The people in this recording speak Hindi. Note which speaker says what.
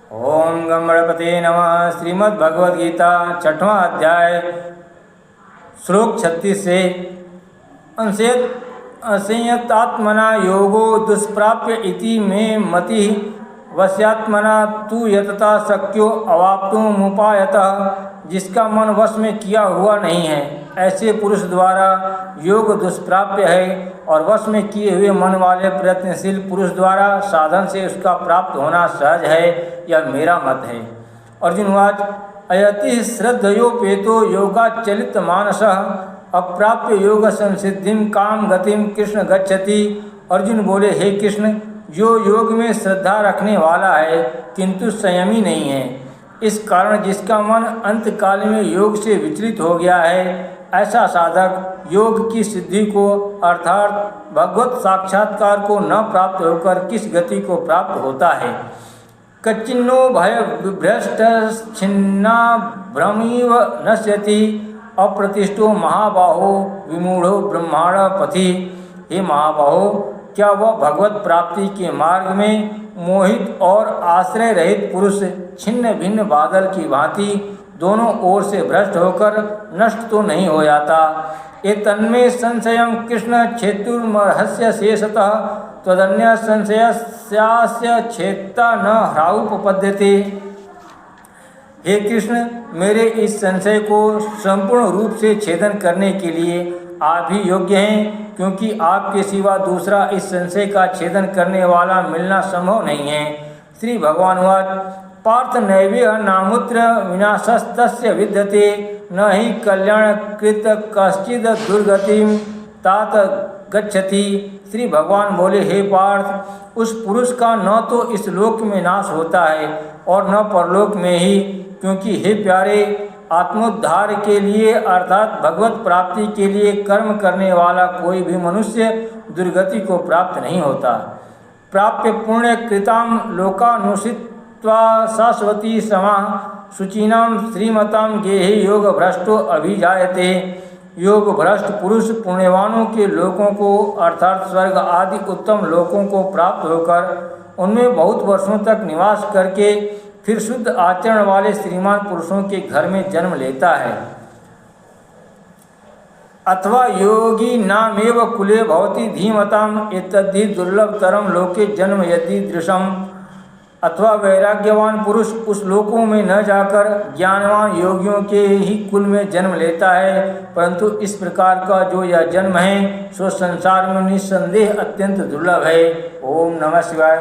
Speaker 1: ओम गम गणपते नमः। श्रीमद्भगवद्गीता 6वां अध्याय श्लोक 36 से असंयतात्मना योगो दुष्प्राप्य इति मे मति वश्यात्मना तु यतता शक्यो अवाप्तुमुपायतः। जिसका मन वश में किया हुआ नहीं है ऐसे पुरुष द्वारा योग दुष्प्राप्य है, और वश में किए हुए मन वाले प्रयत्नशील पुरुष द्वारा साधन से उसका प्राप्त होना सहज है, यह मेरा मत है। अर्जुनवाच अयति श्रद्धयोपेतो योगाचलित मानसः अप्राप्य योग संसिद्धिं काम गतिम कृष्ण गच्छति। अर्जुन बोले, हे कृष्ण, जो योग में श्रद्धा रखने वाला है किंतु संयमी नहीं है, इस कारण जिसका मन अंतकाल में योग से विचलित हो गया है, ऐसा साधक योग की सिद्धि को अर्थात भगवत साक्षात्कार को न प्राप्त होकर किस गति को प्राप्त होता है। कच्चिन्नो भय भ्रष्ट छिन्ना भ्रमीव नश्यति अप्रतिष्ठो महाबाहो विमूढ़ो ब्रह्मांड पथि। हे महाबाहो, क्या वह भगवत प्राप्ति के मार्ग में मोहित और आश्रय रहित पुरुष छिन्न भिन्न बादल की भांति दोनों ओर से भ्रष्ट होकर नष्ट तो नहीं हो जाता। एतन्मे संशयं कृष्ण छेतुर्मर्हस्य शेषतः त्वदन्य संशयस्यास्य छेत्ता न ह्राउपपद्यते। हे कृष्ण, मेरे इस संशय को संपूर्ण रूप से छेदन करने के लिए आप ही योग्य हैं, क्योंकि आपके सिवा दूसरा इस संशय का छेदन करने वाला मिलना संभव नहीं है। श्री भगवान वाच पार्थ नैवेह नामुत्र विनाशस्तस्य विद्यते न हि कल्याणकृत कश्चिद दुर्गतिम तात गच्छति। श्री भगवान बोले, हे पार्थ, उस पुरुष का न तो इस लोक में नाश होता है और न परलोक में ही, क्योंकि हे प्यारे, आत्मोद्धार के लिए अर्थात भगवत प्राप्ति के लिए कर्म करने वाला कोई भी मनुष्य दुर्गति को प्राप्त नहीं होता। प्राप्य पुण्य कृताम लोकानुषित्वा शाश्वती समाः शुचीनां श्रीमतां गेहे योग भ्रष्टो अभिजायते। योग भ्रष्ट पुरुष पुण्यवानों के लोकों को अर्थात स्वर्ग आदि उत्तम लोकों को प्राप्त होकर उनमें बहुत वर्षों तक निवास करके फिर शुद्ध आचरण वाले श्रीमान पुरुषों के घर में जन्म लेता है। अथवा योगी नामेव कुले भवति धीमताम एतद्धि दुर्लभतरम लोके जन्म यदि दृशम। अथवा वैराग्यवान पुरुष उस लोकों में न जाकर ज्ञानवान योगियों के ही कुल में जन्म लेता है, परंतु इस प्रकार का जो यह जन्म है सो संसार में निस्संदेह अत्यंत दुर्लभ है। ओम नमः शिवाय।